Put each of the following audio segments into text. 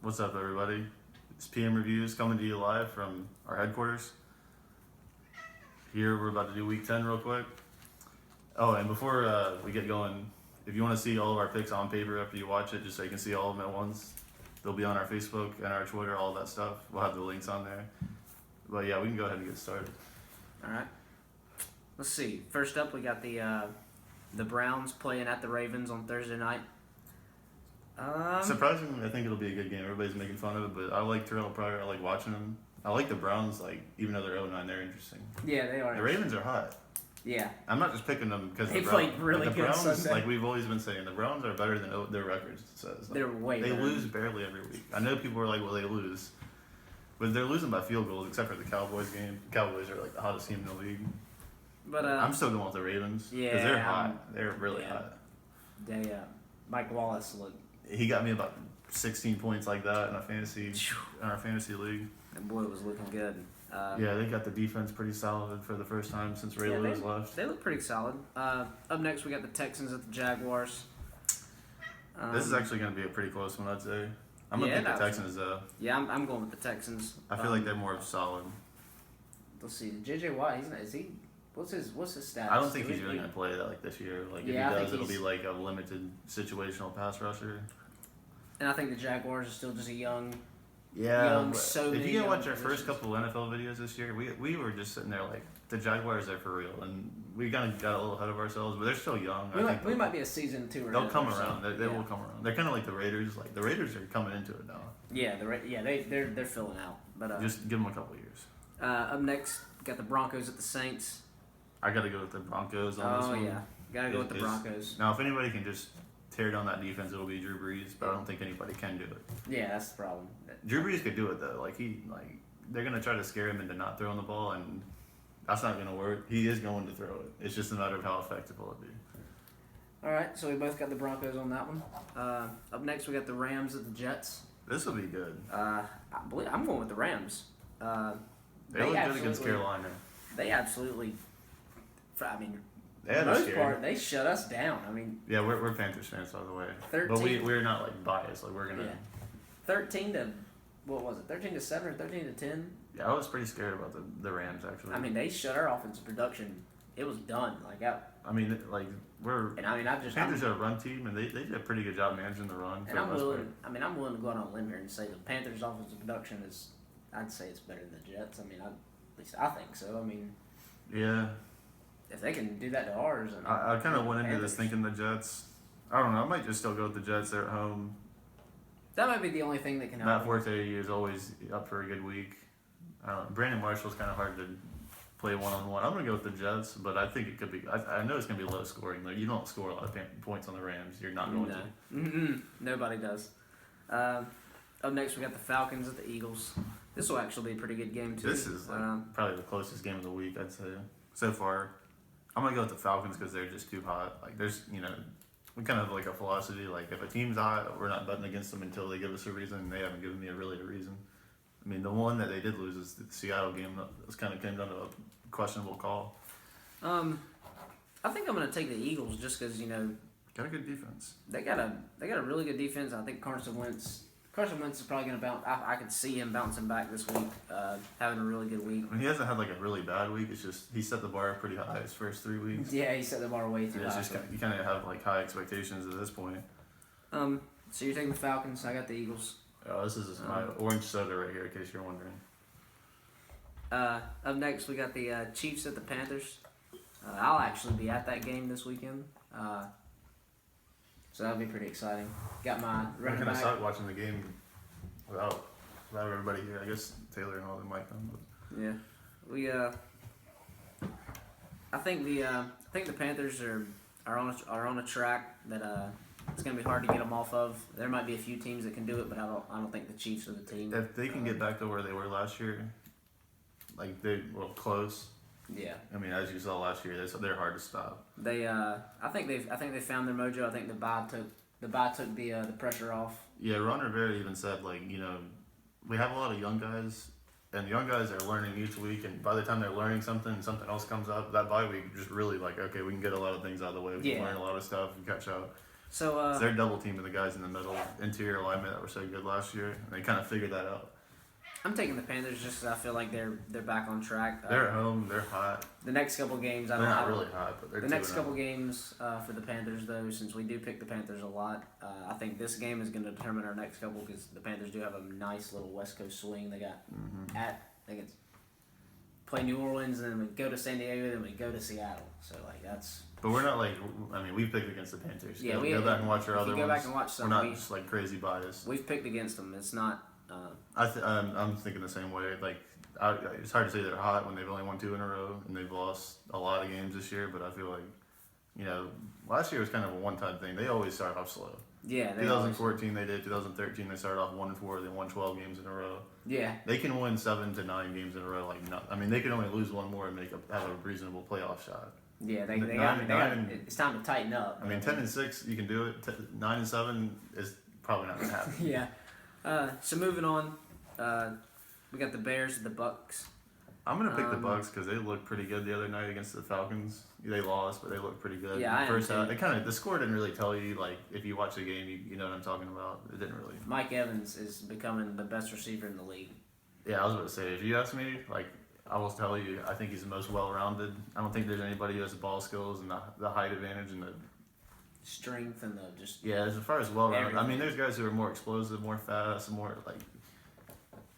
What's up, everybody? It's PM Reviews coming to you live from our headquarters. Here, we're about to do Week 10 real quick. Oh, and before we get going, if you want to see all of our picks on paper after you watch it, just so you can see all of them at once, they'll be on our Facebook and our Twitter, all that stuff. We'll have the links on there. But yeah, we can go ahead and get started. All right. Let's see. First up, we got the Browns playing at the Ravens on Thursday night. Surprisingly, I think it'll be a good game. Everybody's making fun of it, but I like Terrell Pryor. I like watching them. I like the Browns, even though they're 0-9, they're interesting. Yeah, they are. The Ravens are hot. Yeah. I'm not just picking them because they played really the good Browns, Sunday. like we've always been saying, the Browns are better than their record says. They're way They better. lose barely every week. I know people are like, well, they lose. But they're losing by field goals, except for the Cowboys game. The Cowboys are the hottest team in the league. But I'm still going with the Ravens. Yeah. Because they're hot. They're really hot. They, Mike Wallace looked. He got me about 16 points like that in our fantasy league. And boy, it was looking good. Yeah, they got the defense pretty solid for the first time since Ray Lewis left. They look pretty solid. Up next, we got the Texans at the Jaguars. This is actually going to be a pretty close one, I'd say. I'm going to pick the Texans, though. Yeah, I'm going with the Texans. I feel like they're more solid. Let's see. J.J. Watt, is he? What's his status? I don't think he's really going to play that this year. If he does, it'll be a limited situational pass rusher. And I think the Jaguars are still just a young. Yeah, if you watch our first couple NFL videos this year, we were just sitting there the Jaguars are for real, and we kind of got a little ahead of ourselves, but they're still young. We might be a season 2 or they'll come around. They will come around. They're kind of like the Raiders. The Raiders are coming into it now. Yeah, they're filling out. But just give them a couple of years. Up next, got the Broncos at the Saints. I got to go with the Broncos on this one. Oh yeah, gotta go with the Broncos. Now, if anybody can just tear down that defense, it'll be Drew Brees, but I don't think anybody can do it. Yeah, that's the problem. Drew Brees could do it though. They're gonna try to scare him into not throwing the ball, and that's not gonna work. He is going to throw it. It's just a matter of how effective will it be. All right, so we both got the Broncos on that one. Up next, we got the Rams at the Jets. This will be good. I'm going with the Rams. They look good against Carolina. They absolutely. For they the most part, they shut us down. Yeah, we're Panthers fans, by the way. 13, but we're not biased. We're gonna. 13 to, what was it? 13 to 7 or 13 to 10? Yeah, I was pretty scared about the Rams actually. They shut our offensive production. It was done. We're. And Panthers are a run team, and they did a pretty good job managing the run. And I'm willing to go out on a limb here and say the Panthers' offensive production is. I'd say it's better than the Jets. At least I think so. Yeah. If they can do that to ours, I kind of went into this thinking the Jets. I don't know. I might just still go with the Jets. They're at home. That might be the only thing that can help. Matt Forte is always up for a good week. Brandon Marshall's kind of hard to play one-on-one. I'm going to go with the Jets, but I think it could be. I know it's going to be low scoring. You don't score a lot of points on the Rams. You're not going to. Mm-mm. Nobody does. Up next, we got the Falcons at the Eagles. This will actually be a pretty good game too. This is probably the closest game of the week, I'd say, so far. I'm going to go with the Falcons because they're just too hot. We kind of have a philosophy, if a team's hot, we're not betting against them until they give us a reason. They haven't given me a reason. The one that they did lose is the Seattle game. That kind of came down to a questionable call. I think I'm going to take the Eagles just because, got a good defense. They got a really good defense. I think Carson Wentz is probably going to bounce. I could see him bouncing back this week, having a really good week. He hasn't had a really bad week. It's just he set the bar pretty high his first 3 weeks. Yeah, he set the bar way too high. Just you kind of have high expectations at this point. So you're taking the Falcons. I got the Eagles. Oh, this is my orange soda right here, in case you're wondering. Up next, we got the Chiefs at the Panthers. I'll actually be at that game this weekend. So that'll be pretty exciting. Got my running back. I started watching the game without everybody here. I guess Taylor and all them might come. But. Yeah, we. I think the Panthers are on a track that it's gonna be hard to get them off of. There might be a few teams that can do it, but I don't think the Chiefs are the team. If they can get back to where they were last year, they were close. Yeah. As you saw last year, they're hard to stop. They I think they found their mojo. I think the bye took the pressure off. Yeah, Ron Rivera even said we have a lot of young guys, and the young guys are learning each week, and by the time they're learning something else comes up, that bye week just really okay, we can get a lot of things out of the way. We can learn a lot of stuff and catch up. So They're double teaming the guys in the middle, interior alignment that were so good last year, and they kind of figured that out. I'm taking the Panthers just because I feel like they're back on track. They're at home. They're hot. The next couple games, They're not really hot, but they're the next 2-0. couple games for the Panthers, though, since we do pick the Panthers a lot, I think this game is going to determine our next couple because the Panthers do have a nice little West Coast swing. They got I think it's play New Orleans, and then we go to San Diego, then we go to Seattle. So like that's. But we're not like, I mean, we've picked against the Panthers. Yeah, go back and watch our if other you go ones. back and watch some, we're not just like crazy biased. We've picked against them. It's not. I'm thinking the same way. Like, it's hard to say they're hot when they've only won 2 in a row and they've lost a lot of games this year. But I feel like, last year was kind of a one-time thing. They always start off slow. Yeah. 2014 they did. 2013 they started off 1-4. They won 12 games in a row. Yeah. They can win 7 to 9 games in a row. They can only lose one more and have a reasonable playoff shot. Yeah, it's time to tighten up. 10-6 you can do it. 9-7 is probably not gonna happen. Yeah. So moving on, we got the Bears and the Bucks. I'm gonna pick the Bucks because they looked pretty good the other night against the Falcons. They lost, but they looked pretty good. Yeah, First half, the score didn't really tell you. Like if you watch the game, you know what I'm talking about. It didn't really. Mike Evans is becoming the best receiver in the league. Yeah, I was about to say, if you ask me, I will tell you, I think he's the most well-rounded. I don't think there's anybody who has the ball skills and the height advantage and the strength and the just. Yeah, as far as well-rounded, there's guys who are more explosive, more fast, more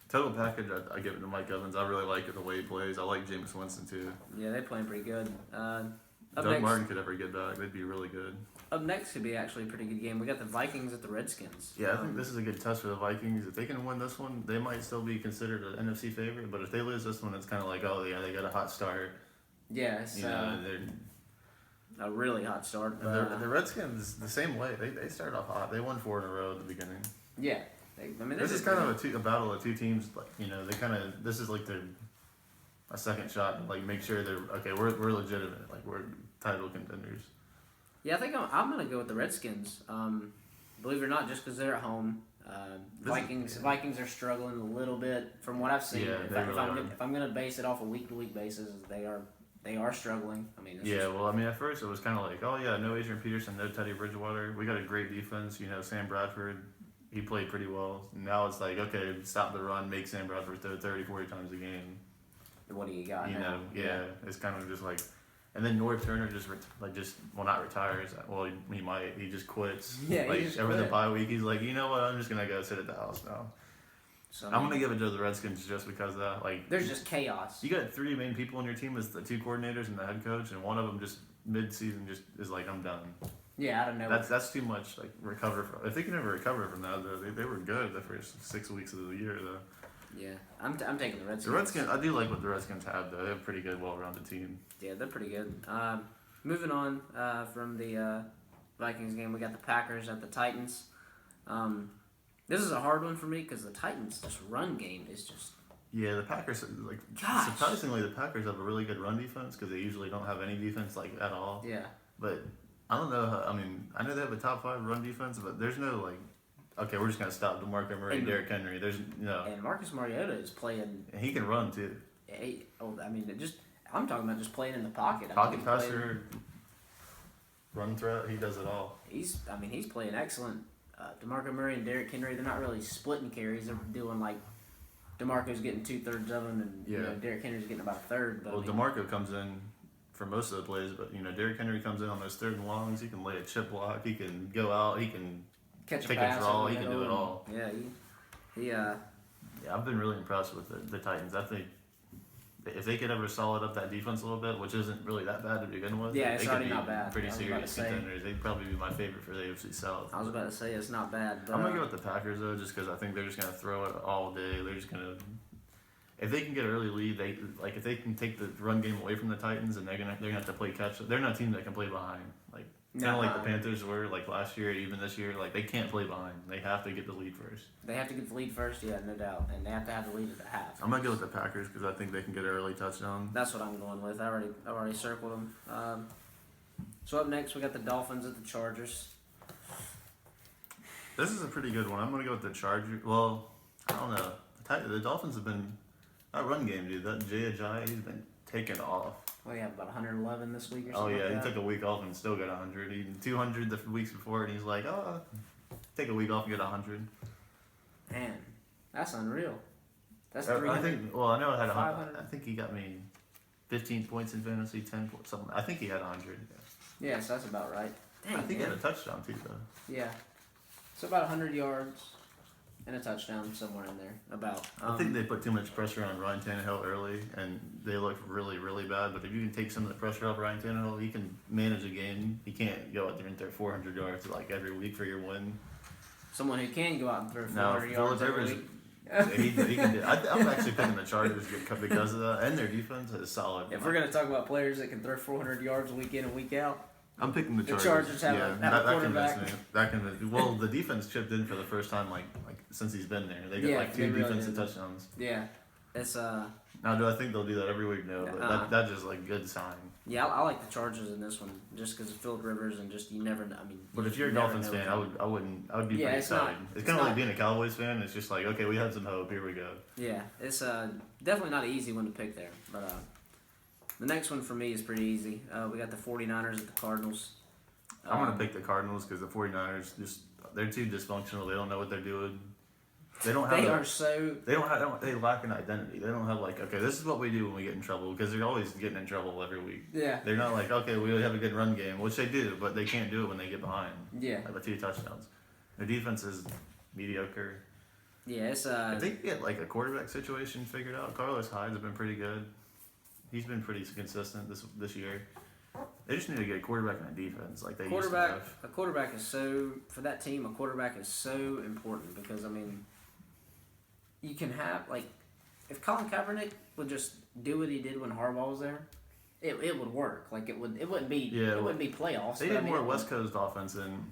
total package. I give it to Mike Evans. I really like the way he plays. I like Jameis Winston too. Yeah, they're playing pretty good. Doug Martin could ever get back. They'd be really good. Up next could be actually a pretty good game. We got the Vikings at the Redskins. Yeah, I think this is a good test for the Vikings. If they can win this one, they might still be considered an NFC favorite. But if they lose this one, it's kind of like, oh yeah, they got a hot start. Yeah, it's they're a really hot start. The Redskins the same way. They started off hot. They won 4 in a row at the beginning. Yeah, this is kind of a battle of two teams. They kind of this is like a second shot. Make sure they're okay. We're legitimate. We're title contenders. Yeah, I think I'm gonna go with the Redskins. Believe it or not, just because they're at home. Vikings are struggling a little bit from what I've seen. Yeah, if I'm gonna base it off a week-to-week basis, they are struggling. At first it was kind of like, oh yeah, no Adrian Peterson, no Teddy Bridgewater. We got a great defense. Sam Bradford, he played pretty well. Now it's like, okay, stop the run, make Sam Bradford throw 30, 40 times a game. What do you got? It's kind of just like. And then North Turner not retires. Well, he might. He just quits. Yeah, he just over the bye week, he's like, you know what? I'm just gonna go sit at the house now. So I'm gonna give it to the Redskins just because of that. There's just chaos. You got 3 main people on your team as the 2 coordinators and the head coach, and one of them just mid-season just is like, I'm done. Yeah, I don't know. That's too much. Recover from. If they can ever recover from that, though, they were good the first 6 weeks of the year, though. Yeah, I'm taking the Redskins. The Redskins, I do like what the Redskins have, though. They have a pretty good, well-rounded team. Yeah, they're pretty good. Moving on from the Vikings game, we got the Packers at the Titans. This is a hard one for me because the Titans' just run game is just. Yeah, the Packers surprisingly, the Packers have a really good run defense because they usually don't have any defense at all. Yeah. But I don't know. I know they have a top 5 run defense, but there's no okay, we're just gonna stop DeMarco Murray and Derrick Henry. There's no. And Marcus Mariota is playing. And he can run too. I'm talking about just playing in the pocket. Pocket passer, run threat. He does it all. He's playing excellent. DeMarco Murray and Derrick Henry, they're not really splitting carries. They're doing DeMarco's getting 2/3 of them, and Derrick Henry's getting about a third. But DeMarco comes in for most of the plays, but Derrick Henry comes in on those 3rd and longs. He can lay a chip block. He can go out. He can. Catch take a pass a draw, he can do it all. Yeah, I've been really impressed with the Titans. I think if they could ever solid up that defense a little bit, which isn't really that bad to begin with, yeah, it's they already could be not bad. Pretty serious contenders. They'd probably be my favorite for the AFC South. I was about to say it's not bad. But, I'm gonna go with the Packers though, just because I think they're just gonna throw it all day. They're just gonna. If they can get an early lead, if they can take the run game away from the Titans, and they're gonna have to play catch. They're not a team that can play behind. Kind of like the Panthers were last year, even this year. They can't play behind. They have to get the lead first. They have to get the lead first, yeah, no doubt, and they have to have the lead at the half. I'm gonna go with the Packers because I think they can get an early touchdown. That's what I'm going with. I already circled them. So up next we got the Dolphins at the Chargers. This is a pretty good one. I'm gonna go with the Chargers. Well, I don't know. The Dolphins have been that run game, dude. That Jay Ajayi, he's been taken off. What do you have, about 111 this week or Oh something? yeah, like he that? took a week off and still got 100. He 200 the weeks before, and he's like, oh, take a week off and get 100. Man, that's unreal. That's I 300. think. Well, I know I had 500. I think he got me 15 points in fantasy, 10 points, something. I think he had 100. Yeah, so that's about right. Dang, I think he man. had a touchdown too, though. Yeah. So about 100 yards and a touchdown somewhere in there. About. I think they put too much pressure on Ryan Tannehill early, and they looked really, really bad. But if you can take some of the pressure off Ryan Tannehill, he can manage a game. He can't go out there and throw 400 yards like every week for your win. Someone who can go out and throw No, 400 yards Phillip every Rivers, week. he can do. I'm actually picking the Chargers because of that, and their defense is solid. If we're going to talk about players that can throw 400 yards week in and week out, I'm picking the The Chargers. Chargers have a that quarterback. convinced me. That convinced me. Well, the defense chipped in for the first time like since he's been there. They got Yeah, like they 2 really defensive did. touchdowns. yeah, it's Now, do I think they'll do that every week? No, but that's just like good sign. yeah. I like the Chargers in this one just because of Phillip Rivers and just you never know. I mean, But if you're a you never Dolphins know fan, with him. I would be Yeah, pretty it's not- excited. It's it's kind of not- like being a Cowboys fan. It's just like, okay, we had some hope. Here we go. Yeah, it's definitely not an easy one to pick there. But the next one for me is pretty easy. We got the 49ers at the Cardinals. I'm gonna pick the Cardinals because the 49ers they're too dysfunctional. They don't know what they're doing. They don't have. They lack an identity. They don't have like, okay, this is what we do when we get in trouble, because they're always getting in trouble every week. Yeah. They're not like, okay, we have a good run game, which they do, but they can't do it when they get behind. Yeah. Like 2 touchdowns. Their defense is mediocre. Yeah, it's If they get like a quarterback situation figured out, Carlos Hyde's been pretty good. He's been pretty consistent this year. They just need to get a quarterback and a defense like they used to have. a quarterback is so for that team. A quarterback is so important because I mean, you can have like if Colin Kaepernick would just do what he did when Harbaugh was there, it would work. Like it wouldn't be playoffs. They but did I mean, more West Coast offense and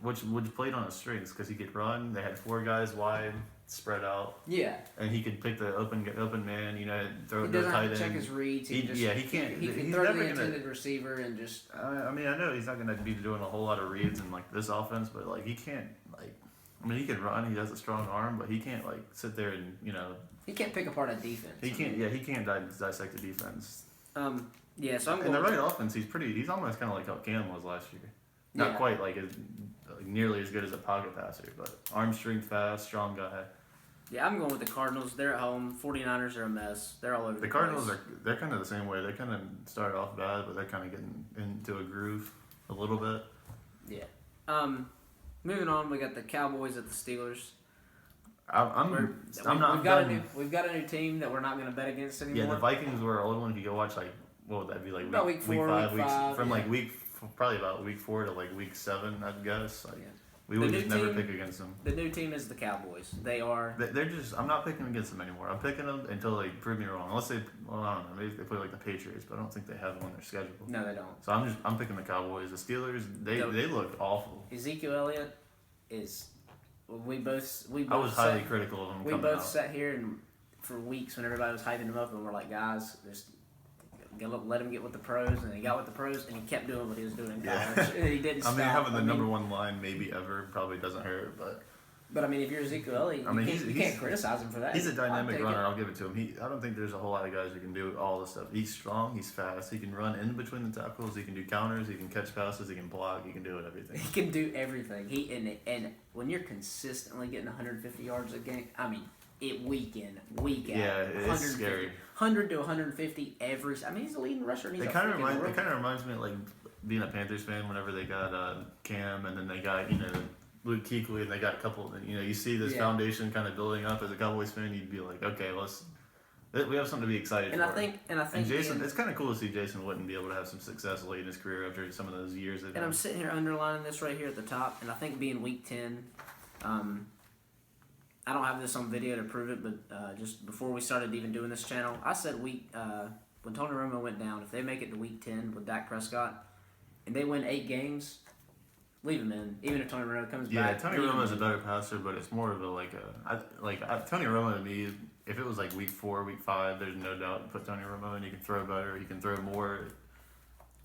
which played on his strengths because he could run. They had 4 guys wide, spread out. Yeah. And he could pick the open man. You know, throw He it to doesn't tight have to check end. his reads. He can't. He can he's throw never the gonna. intended receiver and just. I mean, I know he's not going to be doing a whole lot of reads in like this offense, but like he can't like. I mean, he can run. He has a strong arm, but he can't like sit there and He can't pick apart a defense. He can't. Yeah, he can't dissect the defense. Yeah, so I'm In going. the right offense, he's almost kind of like how Cam was last year. Not Yeah. quite like nearly as good as a pocket passer, but arm strength, fast, strong guy. Yeah, I'm going with the Cardinals. They're at home. 49ers are a mess. They're all over the The Cardinals place. they're kind of the same way. They kind of started off bad, but they're kind of getting into a groove a little bit. Yeah. Moving on, we got the Cowboys at the Steelers. I'm not We've got a new team that we're not going to bet against anymore. Yeah, the Vikings were an old one. If you go watch like what would that be like? About week 4, week 5, from yeah. like probably about week 4 to like week 7, I'd guess. Like, Yeah. we The would new just never team- pick against them. The new team is the Cowboys. They are. They're just. I'm not picking against them anymore. I'm picking them until they prove me wrong. Unless they, well, I don't know. Maybe they play like the Patriots, but I don't think they have them on their schedule. No, they don't. So I'm picking the Cowboys. The Steelers, they look awful. Ezekiel Elliott is. We both. I was highly critical of them. We coming both out. sat here and for weeks when everybody was hyping him up, and we're like, guys, just let him get with the pros, and he got with the pros, and he kept doing what he was doing in college, Yeah. and he didn't I stop. mean, having the number 1 line maybe ever probably doesn't hurt, But I mean, if you're Ezekiel Elliott, you can't criticize him for that. He's a dynamic I'll take runner. it. I'll give it to him. I don't think there's a whole lot of guys who can do all this stuff. He's strong. He's fast. He can run in between the tackles. He can do counters. He can catch passes. He can block. He can do everything. He can do everything. And when you're consistently getting 150 yards a game, I mean, week in, week out. Yeah, it's scary. 100 to 150 every. I mean, he's a leading rusher. And he's It kind of reminds me of like being a Panthers fan whenever they got Cam and then they got Luke Kuechly and they got a couple. You see this foundation kind of building up as a Cowboys fan. You'd be like, okay, we have something to be excited and for. I think Jason, it's kind of cool to see Jason Witten be able to have some success late in his career after some of those years. And I'm sitting here underlining this right here at the top, and I think being week 10, I don't have this on video to prove it, but just before we started even doing this channel, I said when Tony Romo went down, if they make it to week 10 with Dak Prescott, and they win 8 games, leave him in. Even if Tony Romo comes back. Yeah, Tony Romo is a better passer, but it's more of a Tony Romo to me. If it was like week 4, week 5, there's no doubt put Tony Romo in. He can throw better. He can throw more.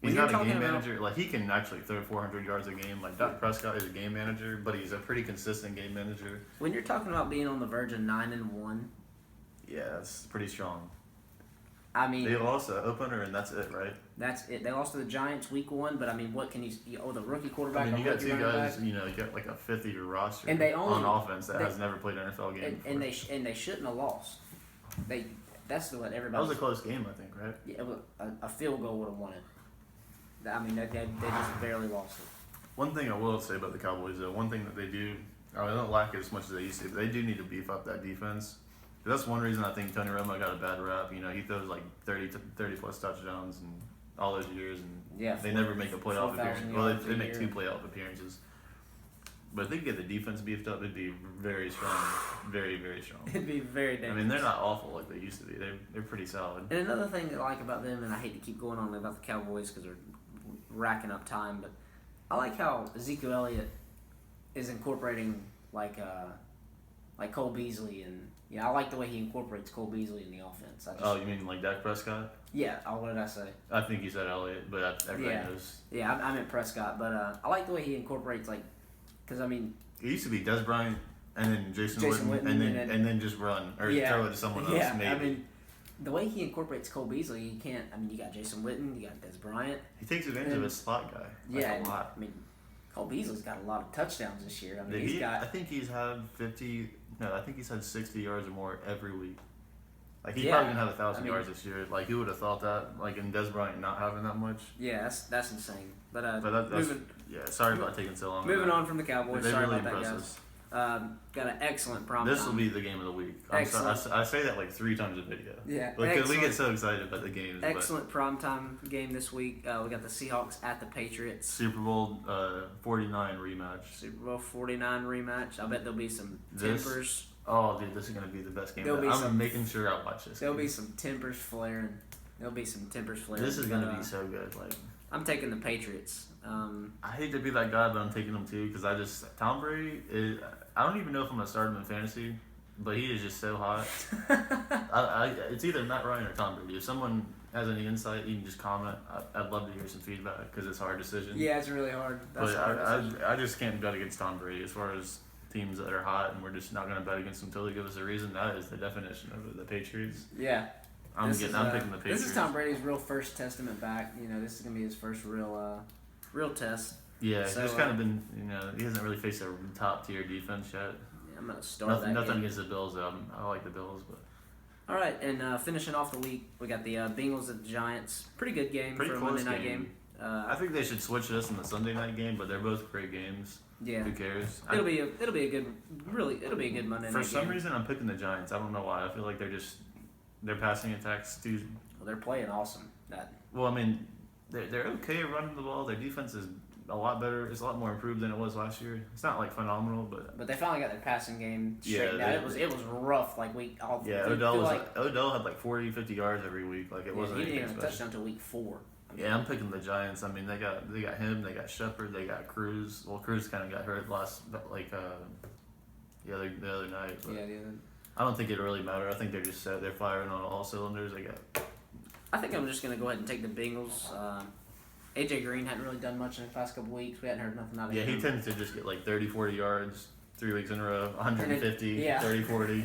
He's not a game manager. Like he can actually throw 400 yards a game. Like Dak Prescott is a game manager, but he's a pretty consistent game manager. When you're talking about being on the verge of 9-1, yeah, that's pretty strong. I mean, They lost the opener, and that's it, right? that's it. They lost to the Giants week 1, but I mean, what can you? The rookie quarterback. I mean, you got rookie two running guys. back, You know, you got like a fifth-year roster And they only- on offense that has never played an NFL game. and they shouldn't have lost. That's what That everybody. was a close game, I think, right? Yeah, it was a field goal would have won it. I mean, they just barely lost it. One thing I will say about the Cowboys, though, one thing that they do, they don't lack it as much as they used to, but they do need to beef up that defense. That's one reason I think Tony Romo got a bad rap. You know, he throws like 30 plus touchdowns and all those years, and Yeah, they never make a playoff 4,000 appearance. Well, yards they a make year. 2 playoff appearances. But if they could get the defense beefed up, it'd be very strong, very, very strong. It'd be very I dangerous. mean, they're not awful like they used to be. They're pretty solid. And another thing that I like about them, and I hate to keep going on about the Cowboys because they're racking up time, but I like how Ezekiel Elliott is incorporating like Cole Beasley, and I like the way he incorporates Cole Beasley in the offense. Oh, you mean like Dak Prescott? Yeah. What did I say? I think you said Elliott, but everybody Yeah. knows. Yeah, I meant Prescott, but I like the way he incorporates because I mean. It used to be Des Bryant and then Jason Jason Witten, Witten, and then just run or Yeah. throw it to someone else. Yeah, Maybe I mean, the way he incorporates Cole Beasley, you can't. I mean, you got Jason Witten, you got Des Bryant. he takes advantage of his slot guy. Yeah, a lot. I mean, Cole Beasley's got a lot of touchdowns this year. I mean, I think he's had 50. No, I think he's had 60 yards or more every week. Like he's Yeah, probably gonna have 1,000 I mean- yards this year. Like who would have thought that? Like in Des Bryant not having that much. Yeah, that's insane. But That's yeah. Sorry about taking so long. moving on from the Cowboys. They Sorry really about that, impress guys. us. Got an excellent prom This time. will be the game of the week. I'm sorry, Excellent. I say that like 3 times a video. Yeah, Because we excellent. get so excited about the games. Excellent primetime game this week. We got the Seahawks at the Patriots. Super Bowl 49 rematch. Super Bowl 49 rematch. I bet there'll be some This- tempers. Oh, dude, this is gonna be the best game. There'll be I'm some- making sure I watch this. There'll game. be some tempers flaring. This is gonna be so good. Like I'm taking the Patriots. I hate to be that guy, but I'm taking them too because Tom Brady is. I don't even know if I'm gonna start him in fantasy, but he is just so hot. It's either Matt Ryan or Tom Brady. If someone has any insight, you can just comment. I'd love to hear some feedback because it's a hard decision. Yeah, it's really hard. That's But a hard decision. I just can't bet against Tom Brady as far as teams that are hot and we're just not going to bet against them until they give us a reason. That is the definition of the Patriots. Yeah. I'm This is, picking the Patriots. This is Tom Brady's real first testament back. This is gonna be his first real test. Yeah, So, he's kind of been, he hasn't really faced a top tier defense yet. Yeah, I'm gonna start Nothing game. against the Bills though. I like the Bills, but All right, and finishing off the week, we got the Bengals at the Giants. Pretty good game Pretty for a close Monday night game. game. I think they should switch this in the Sunday night game. But they're both great games. Yeah, Who cares? it'll be a good Monday For night some game. reason, I'm picking the Giants. I don't know why. I feel like their passing attacks do. Well, they're playing awesome. Well, I mean, they're okay at running the ball. Their defense is a lot better. It's a lot more improved than it was last year. It's not like phenomenal, but But they finally got their passing game Yeah, straightened out. they- It was rough. Like Odell had like 40, 50 yards every week. Like it wasn't he didn't anything even have a special. touchdown until week 4. Yeah, I'm picking the Giants. I mean, they got him. They got Shepard. They got Cruz. Well, Cruz kind of got hurt the other night. But Yeah, I don't think it really matter. I think they're just set. They're firing on all cylinders. I think I'm just gonna go ahead and take the Bengals. AJ Green hadn't really done much in the past couple weeks. We hadn't heard nothing out of Yeah, him. he tends to just get like 30, 40 yards 3 weeks in a row, 150, Yeah. 30, 40.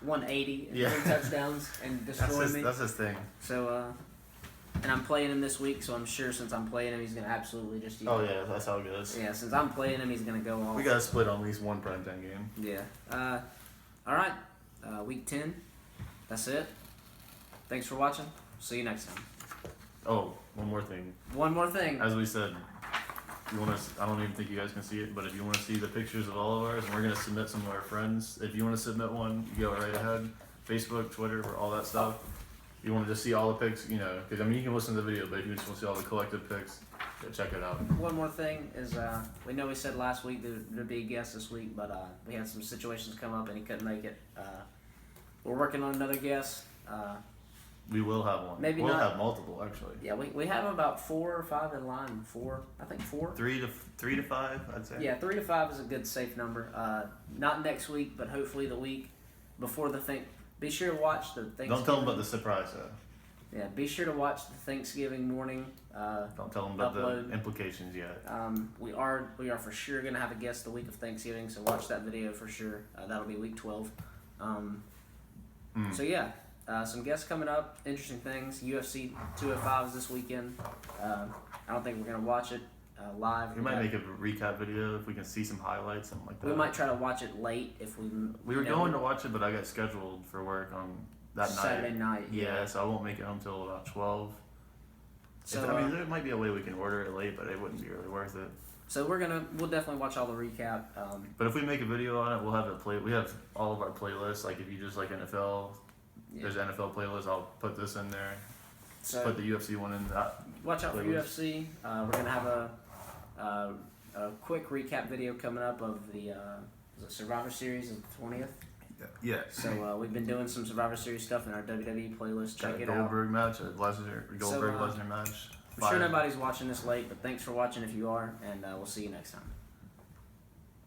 180 and Yeah. 3 touchdowns and destroy me. That's his thing. So, and I'm playing him this week, so I'm sure since I'm playing him, he's gonna absolutely just. Oh yeah, that's how it goes. Yeah, since I'm playing him, he's gonna go off. We got to split on at least one primetime game. Yeah. All right. Week 10. That's it. Thanks for watching. See you next time. Oh, one more thing. One more thing. As we said, you want to? I don't even think you guys can see it, but if you want to see the pictures of all of ours, and we're gonna submit some of our friends. If you want to submit one, you go right ahead. Facebook, Twitter, all that stuff. You want to just see all the pics, because I mean you can listen to the video, but if you just want to see all the collective pics, go check it out. One more thing is we know we said last week there'd be a guest this week, but we had some situations come up and he couldn't make it. We're working on another guest. We will have one. Maybe we'll not. have multiple actually. Yeah, we have about 4 or 5 in line. 4, I think 4. 3 to 5, I'd say. Yeah, 3 to 5 is a good safe number. Not next week, but hopefully the week before the thing. Be sure to watch the Thanksgiving. Don't tell them about the surprise though. Yeah, be sure to watch the Thanksgiving morning. Don't tell them about Upload. the implications yet. We are for sure gonna have a guest the week of Thanksgiving, so watch that video for sure. That'll be week 12. So yeah, some guests coming up. Interesting things. UFC 205 is this weekend. I don't think we're gonna watch it live. We might make a recap video if we can see some highlights, something like that. We might try to watch it late if we. We were going to watch it, but I got scheduled for work on that Saturday night. Yeah, so I won't make it home till about 12. So I mean, there might be a way we can order it late, but it wouldn't be really worth it. So we'll definitely watch all the recap. But if we make a video on it, we'll have we have all of our playlists. Like if you just like NFL, there's NFL playlist. I'll put this in there. So put the UFC one in that. Watch out playlist. for UFC. We're gonna have a quick recap video coming up of the Survivor Series of the 20th. Yeah. So we've been doing some Survivor Series stuff in our WWE playlist. Check it out. Goldberg match, Lesnar match. I'm sure nobody's watching this late, but thanks for watching if you are, and we'll see you next time.